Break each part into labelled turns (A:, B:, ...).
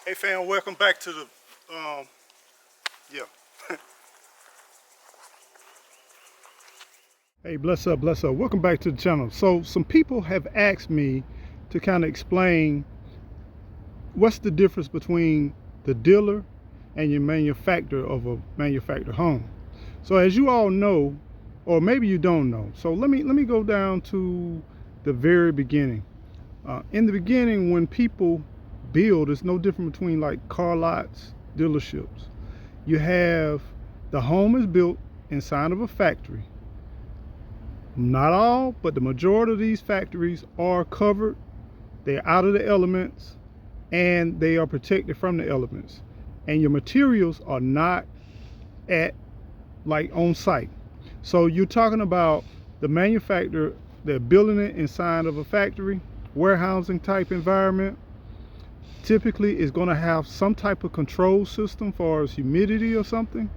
A: Hey fam, welcome back to the yeah. Hey, bless up, bless up. Welcome back to the channel. So some people have asked me to kind of explain what's the difference between the dealer and your manufacturer of a manufactured home. So as you all know, or maybe you don't know, so let me go down to the very beginning. In the beginning, when people build, it's no different between like car lots, dealerships. You have the home is built inside of a factory. Not all, but the majority of these factories are covered. They're out of the elements and they are protected from the elements. And your materials are not at like on site. So you're talking about the manufacturer, they're building it inside of a factory, warehousing type environment. Typically is going to have some type of control system for as humidity or something.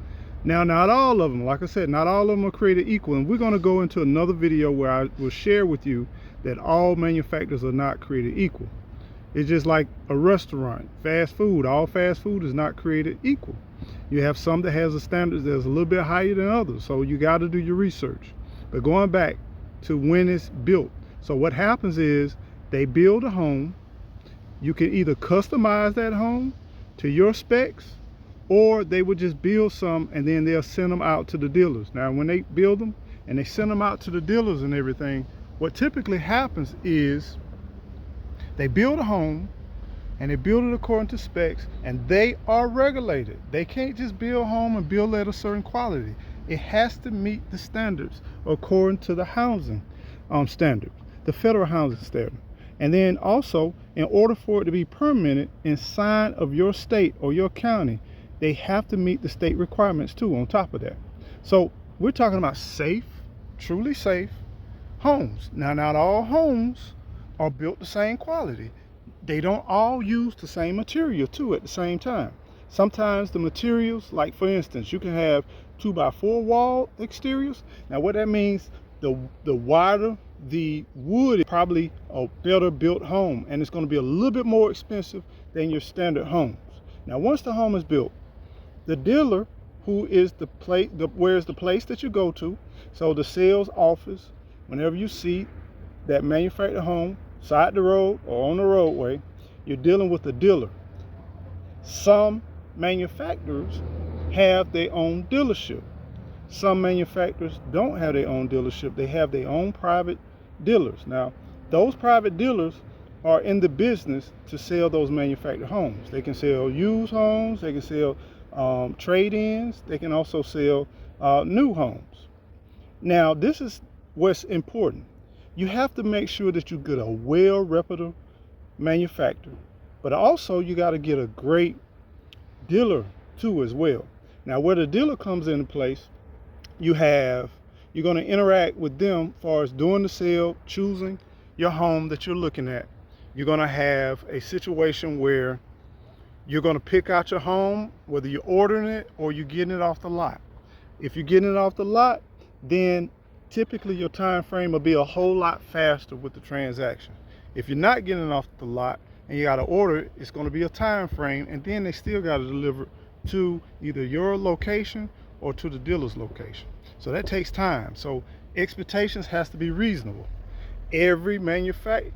A: Now, not all of them, like I said, not all of them are created equal. And we're going to go into another video where I will share with you that all manufacturers are not created equal. It's just like a restaurant, fast food. All fast food is not created equal. You have some that has a standard that's a little bit higher than others. So you got to do your research. But going back to when it's built. So what happens is they build a home. You can either customize that home to your specs, or they would just build some and then they'll send them out to the dealers. Now, when they build them and they send them out to the dealers and everything, what typically happens is they build a home and they build it according to specs, and they are regulated. They can't just build a home and build at a certain quality. It has to meet the standards according to the housing standards, the federal housing standard. And then also, in order for it to be permitted inside of your state or your county, they have to meet the state requirements too on top of that. So we're talking about safe, truly safe homes. Now, not all homes are built the same quality. They don't all use the same material too at the same time. Sometimes the materials, like for instance, you can have 2x4 wall exteriors. Now what that means, the wider the wood, is probably a better built home, and it's going to be a little bit more expensive than your standard homes. Now once the home is built, the dealer, who is the place, where's the place that you go to, so the sales office, whenever you see that manufactured home side the road or on the roadway, you're dealing with the dealer. Some manufacturers have their own dealership. Some manufacturers don't have their own dealership. They have their own private dealers. Now, those private dealers are in the business to sell those manufactured homes. They can sell used homes, they can sell trade-ins, they can also sell new homes. Now, this is what's important. You have to make sure that you get a well-reputed manufacturer, but also you got to get a great dealer too as well. Now, where the dealer comes into place, you're going to interact with them as far as doing the sale, choosing your home that you're looking at. You're going to have a situation where you're going to pick out your home, whether you're ordering it or you're getting it off the lot. If you're getting it off the lot, then typically your time frame will be a whole lot faster with the transaction. If you're not getting it off the lot and you got to order it, it's going to be a time frame, and then they still got to deliver to either your location or to the dealer's location. So that takes time. So expectations has to be reasonable. Every manufacturer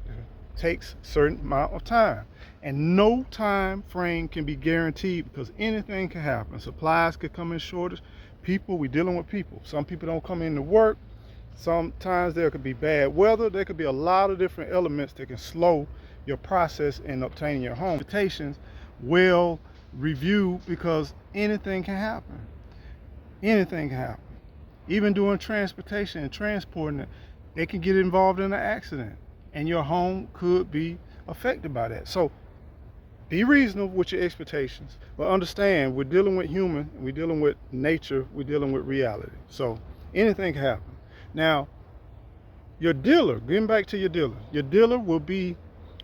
A: takes a certain amount of time, and no time frame can be guaranteed because anything can happen. Supplies could come in shortage. We're dealing with people. Some people don't come in to work. Sometimes there could be bad weather. There could be a lot of different elements that can slow your process in obtaining your home. Expectations well reviewed, because anything can happen. Anything can happen. Even doing transportation and transporting it, they can get involved in an accident and your home could be affected by that. So be reasonable with your expectations, but understand we're dealing with human, we're dealing with nature, we're dealing with reality. So anything can happen. Now, your dealer, getting back to your dealer will be,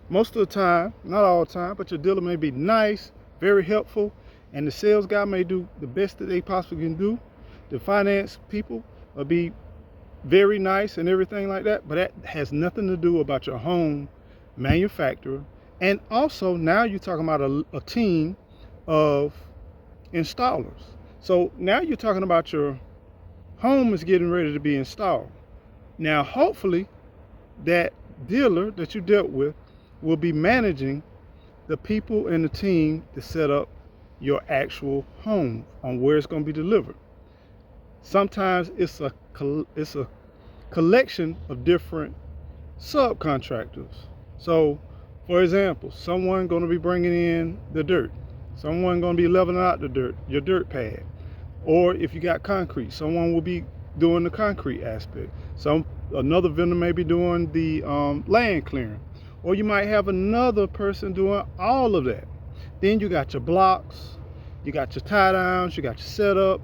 A: most of the time, not all the time, but your dealer may be nice, very helpful, and the sales guy may do the best that they possibly can do. The finance people will be very nice and everything like that, but that has nothing to do about your home manufacturer And also now you're talking about a team of installers. So now you're talking about your home is getting ready to be installed. Now, hopefully, that dealer that you dealt with will be managing the people and the team to set up your actual home on where it's going to be delivered. Sometimes it's a collection of different subcontractors. So, for example, someone going to be bringing in the dirt, someone going to be leveling out the dirt, your dirt pad, or if you got concrete, someone will be doing the concrete aspect. Another vendor may be doing the land clearing, or you might have another person doing all of that. Then you got your blocks, you got your tie downs, you got your setup,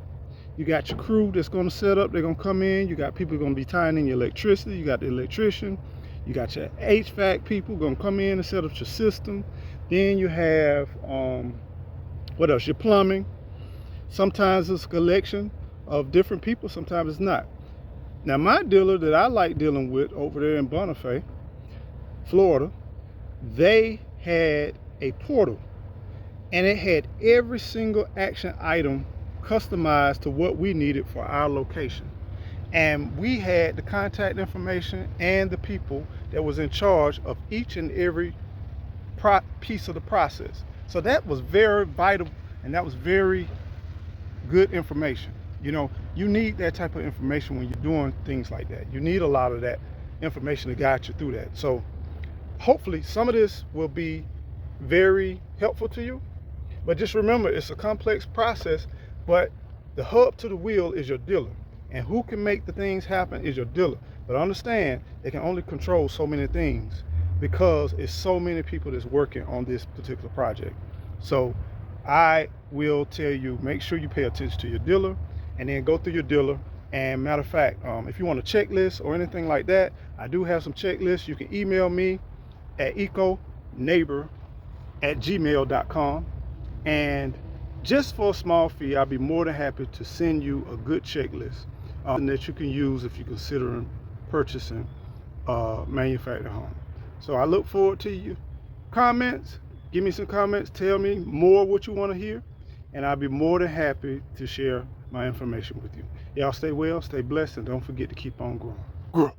A: you got your crew that's going to set up. They're going to come in. You got people going to be tying in your electricity. You got the electrician. You got your HVAC people going to come in and set up your system. Then you have what else? Your plumbing. Sometimes it's a collection of different people. Sometimes it's not. Now, my dealer that I like dealing with over there in Bonifay, Florida, they had a portal, and it had every single action item customized to what we needed for our location. And we had the contact information and the people that was in charge of each and every piece of the process. So that was very vital, and that was very good information. You know, you need that type of information when you're doing things like that. You need a lot of that information to guide you through that. So hopefully some of this will be very helpful to you. But just remember, it's a complex process, but the hub to the wheel is your dealer. And who can make the things happen is your dealer. But understand, they can only control so many things because it's so many people that's working on this particular project. So I will tell you, make sure you pay attention to your dealer, and then go through your dealer. And matter of fact, if you want a checklist or anything like that, I do have some checklists. You can email me at econeighbor@gmail.com. And just for a small fee, I'll be more than happy to send you a good checklist that you can use if you're considering purchasing a manufactured home. So I look forward to you comments. Give me some comments. Tell me more what you want to hear, and I'll be more than happy to share my information with you. Y'all stay well, stay blessed, and don't forget to keep on growing. Grow.